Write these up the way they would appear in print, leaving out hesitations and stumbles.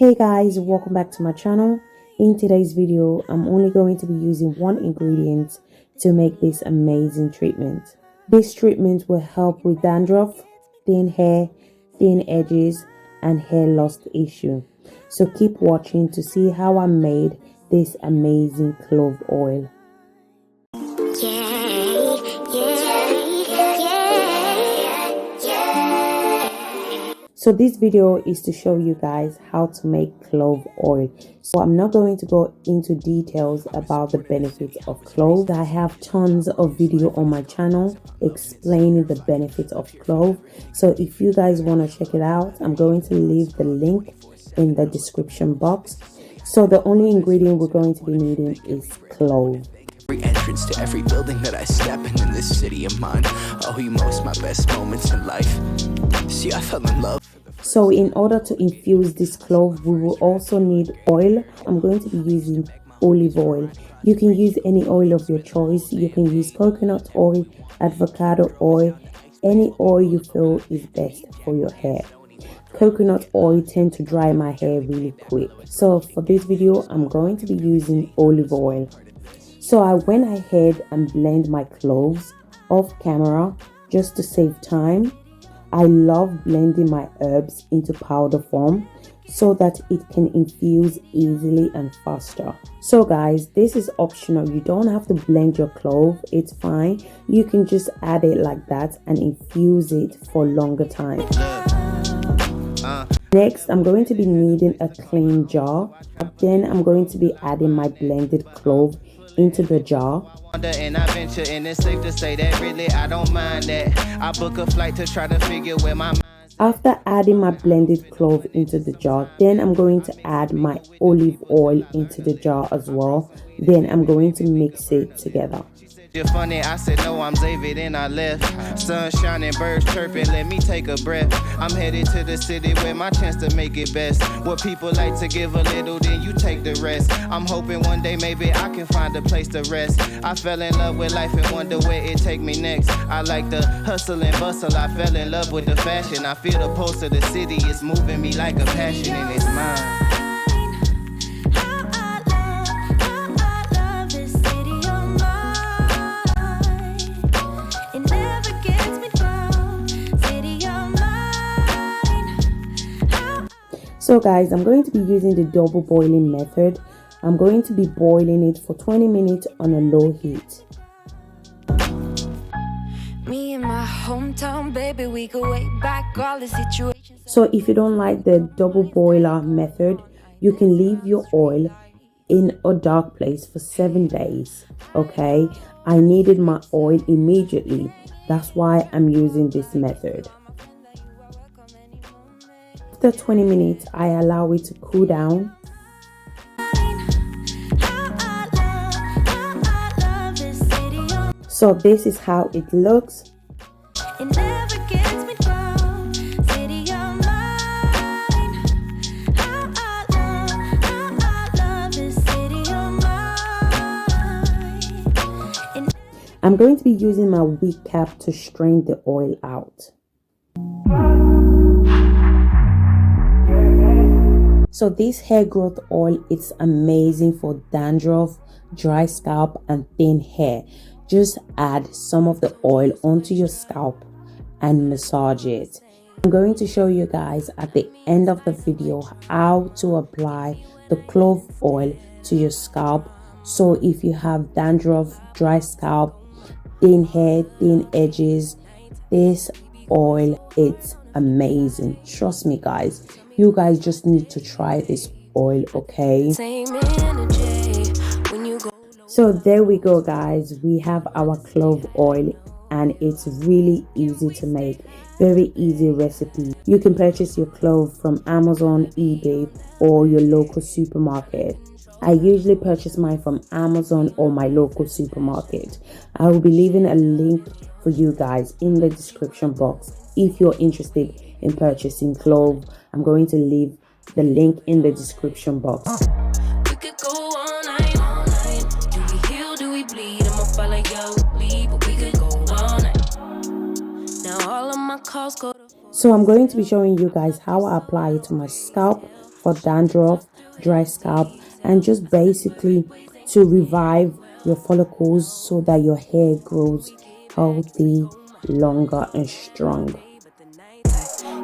Hey guys, welcome back to my channel. In today's video, I'm only going to be using one ingredient to make this amazing treatment. This treatment will help with dandruff, thin hair, thin edges, and hair loss issue. So keep watching to see how I made this amazing clove oil. So this video is to show you guys how to make clove oil. So I'm not going to go into details about the benefits of clove. I have tons of video on my channel explaining the benefits of clove. So if you guys want to check it out, I'm going to leave the link in the description box. So the only ingredient we're going to be needing is clove. Every entrance to every building that I step in this city of mine. Oh, you most my best moments in life. See, I fell in love. So in order to infuse this clove, we will also need oil. I'm going to be using olive oil. You can use any oil of your choice. You can use coconut oil, avocado oil, any oil you feel is best for your hair. Coconut oil tends to dry my hair really quick. So for this video, I'm going to be using olive oil. So I went ahead and blend my cloves off camera just to save time. I love blending my herbs into powder form so that it can infuse easily and faster. So guys, this is optional. You don't have to blend your clove. It's fine. You can just add it like that and infuse it for longer time. Next, I'm going to be needing a clean jar. Then I'm going to be adding my blended clove into the jar. And I venture, and it's safe to say that really I don't mind that. I book a flight to try to figure where my mind's. After adding my blended clove into the jar, then I'm going to add my olive oil into the jar as well. Then I'm going to mix it together. You're funny, I said no, I'm David, and I left. Sun shining, birds chirping, let me take a breath. I'm headed to the city where my chance to make it best. What people like to give a little, then you take the rest. I'm hoping one day maybe I can find a place to rest. I fell in love with life and wonder where it take me next. I like the hustle and bustle, I fell in love with the fashion. I feel the pulse of the city, it's moving me like a passion, and it's mine. So guys, I'm going to be using the double boiling method. I'm going to be boiling it for 20 minutes on a low heat. Me and my hometown, baby, we go way back, all the situations. So if you don't like the double boiler method, you can leave your oil in a dark place for 7 days. Okay, I needed my oil immediately. That's why I'm using this method. After 20 minutes, I allow it to cool down. So this is how it looks. I'm going to be using my wig cap to strain the oil out. So this hair growth oil is amazing for dandruff, dry scalp, and thin hair. Just add some of the oil onto your scalp and massage it. I'm going to show you guys at the end of the video how to apply the clove oil to your scalp. So if you have dandruff, dry scalp, thin hair, thin edges, this oil, it's amazing. Trust me guys, you guys just need to try this oil, okay? So there we go guys, we have our clove oil and it's really easy to make. Very easy recipe. You can purchase your clove from Amazon, eBay, or your local supermarket. I usually purchase mine from Amazon or my local supermarket. I will be leaving a link for you guys in the description box if you're interested in purchasing clove. I'm going to leave the link in the description box. We could go all night, all night. Do we heal, do we bleed? I'ma follow your lead, but we could go all night. Now all of my calls go to. So I'm going to be showing you guys how I apply it to my scalp for dandruff, dry scalp, and just basically to revive your follicles so that your hair grows healthy, longer, and strong.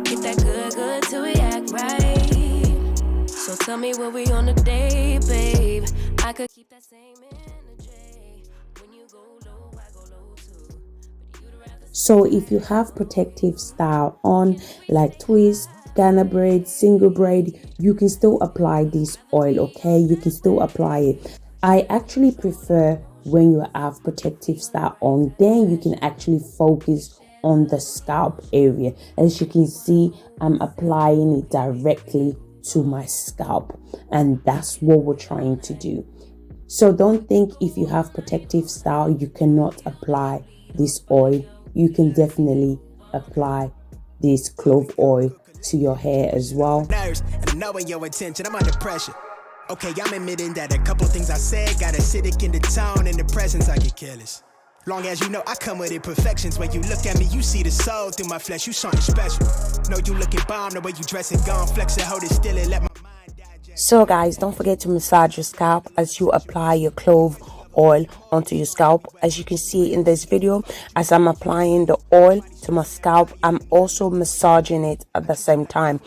Get that good till we act right. So tell me what we on a day, babe. I could keep that same energy. When you go low, I go low too. But you'd rather. So if you have protective style on, like twist, Ghana braid, single braid, you can still apply this oil, okay? You can still apply it. I actually prefer when you have protective style on, then you can actually focus on the scalp area. As you can see, I'm applying it directly to my scalp, and that's what we're trying to do. So don't think if you have protective style you cannot apply this oil. You can definitely apply this clove oil to your hair as well. Nerves, and I'm knowing your intention, I'm under pressure. Okay, I'm admitting that a couple things I said got acidic in the tone, in the presence I get careless. Long as you know I come with imperfections. When you look at me, you see the soul through my flesh. You something special. Know you looking bomb, the way you dress and gone, flex it, hold it still and let my mind digest. So guys, don't forget to massage your scalp as you apply your clove oil onto your scalp. As you can see in this video, as I'm applying the oil to my scalp, I'm also massaging it at the same time.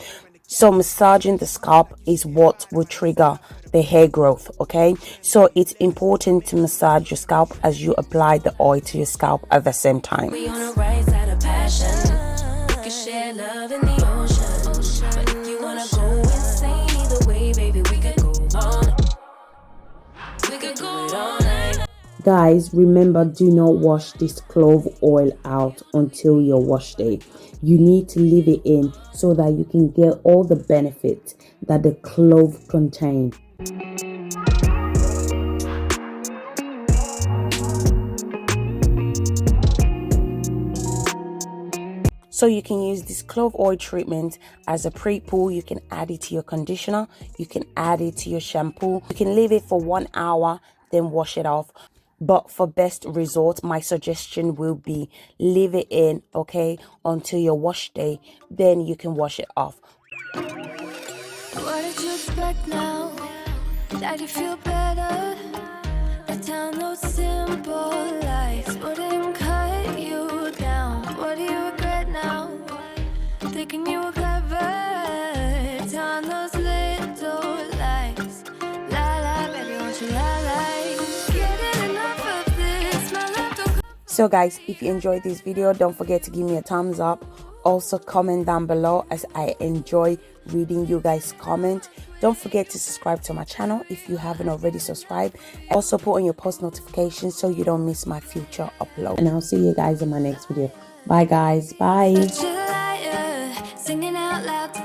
So massaging the scalp is what will trigger the hair growth, okay? So it's important to massage your scalp as you apply the oil to your scalp at the same time. We on the right side of passion. We can share love in the ocean. But if you wanna go insane either way, baby, we could go on. We could go all night. Guys, remember, do not wash this clove oil out until your wash day. You need to leave it in so that you can get all the benefits that the clove contain. So you can use this clove oil treatment as a pre-poo. You can add it to your conditioner. You can add it to your shampoo. You can leave it for 1 hour, then wash it off. But for best result, my suggestion will be leave it in, okay, until your wash day. Then you can wash it off. What did you expect now? Did you feel better? A town those simple lies wouldn't cut you down. What do you regret now? Thinking you were clever. Down those little lies. La la, baby, won't you la la? So guys, if you enjoyed this video, don't forget to give me a thumbs up. Also comment down below as I enjoy reading you guys' comment. Don't forget to subscribe to my channel if you haven't already subscribed. Also put on your post notifications so you don't miss my future upload. And I'll see you guys in my next video. Bye guys. Bye. Singing out loud.